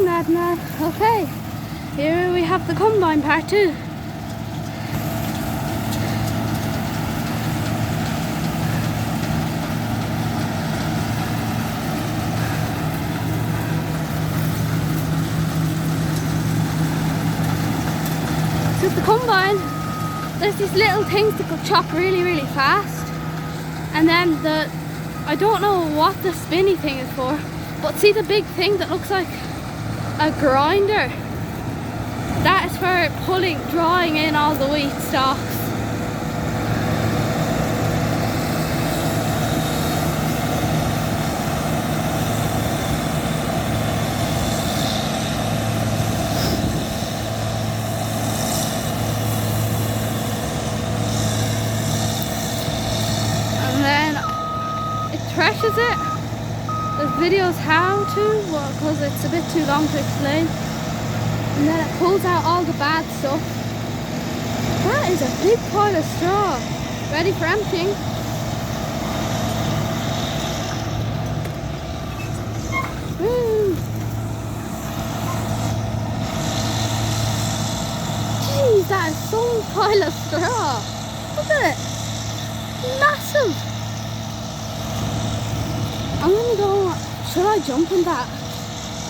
Listen, Adna. Okay, here we have the combine part 2. So the combine, there's these little things that could chop really, really fast, and then I don't know what the spinny thing is for, but see the big thing that looks like a grinder? That is for drawing in all the wheat stalks. And then it threshes it. There's videos how to, because it's a bit too long to explain. And then it pulls out all the bad stuff. That is a big pile of straw. Ready for emptying. Woo! Jeez, that is some pile of straw. Look at it. Massive. I'm gonna go, should I jump in that?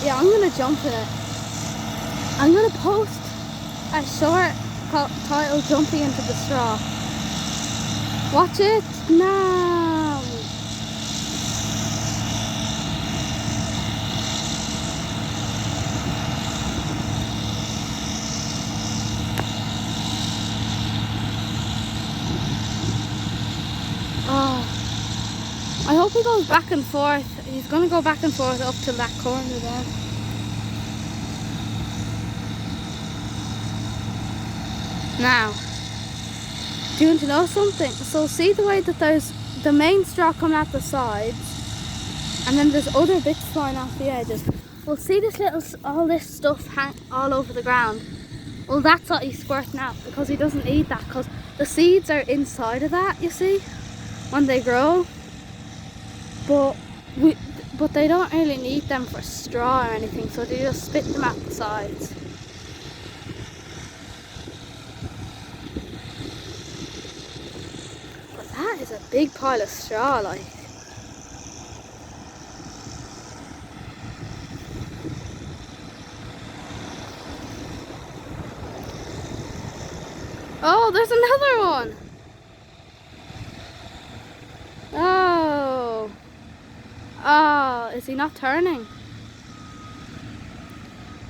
Yeah, I'm gonna jump in it. I'm gonna post a short title, Jumping into the Straw. Watch it now. Oh, I hope he goes back and forth. He's gonna go back and forth up to that corner there. Now, do you want to know something? So see the way that there's the main straw coming out the sides, and then there's other bits flying off the edges. Well, see this all this stuff hang all over the ground? Well, that's what he's squirting out, because he doesn't need that, because the seeds are inside of that, you see, when they grow. But they don't really need them for straw or anything, so they just spit them out the sides. That is a big pile of straw, like. Oh, there's another one. Oh. Oh, is he not turning?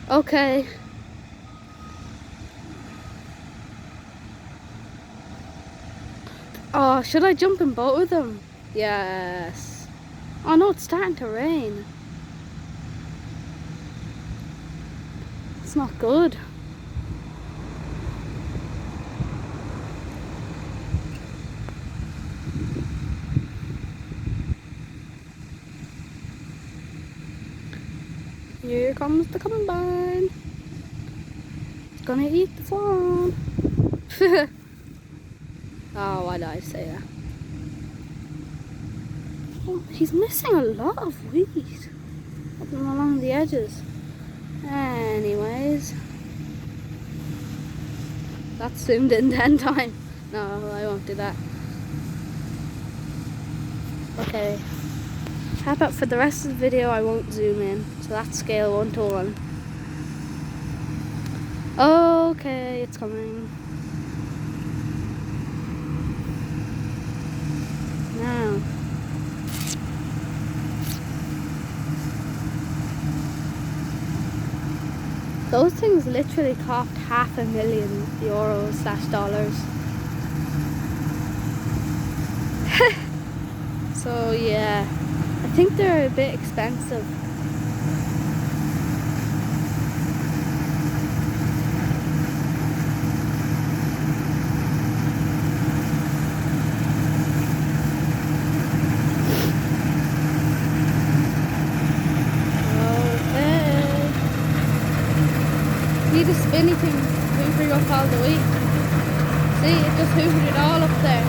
Okay. Oh, should I jump in both of them? Yes. Oh no, it's starting to rain. It's not good. Here comes the combine. It's gonna eat the swan. Oh, why did I say that? Oh, he's missing a lot of wheat up along the edges. Anyways, that's zoomed in 10 times. No, I won't do that. Okay. How about for the rest of the video I won't zoom in. So that's scale 1 to 1. Okay, it's coming. Now. Those things literally cost €500,000/dollars. So yeah, I think they're a bit expensive. See the spinny thing hoovering up all the wheat? See, it just hoovered it all up there.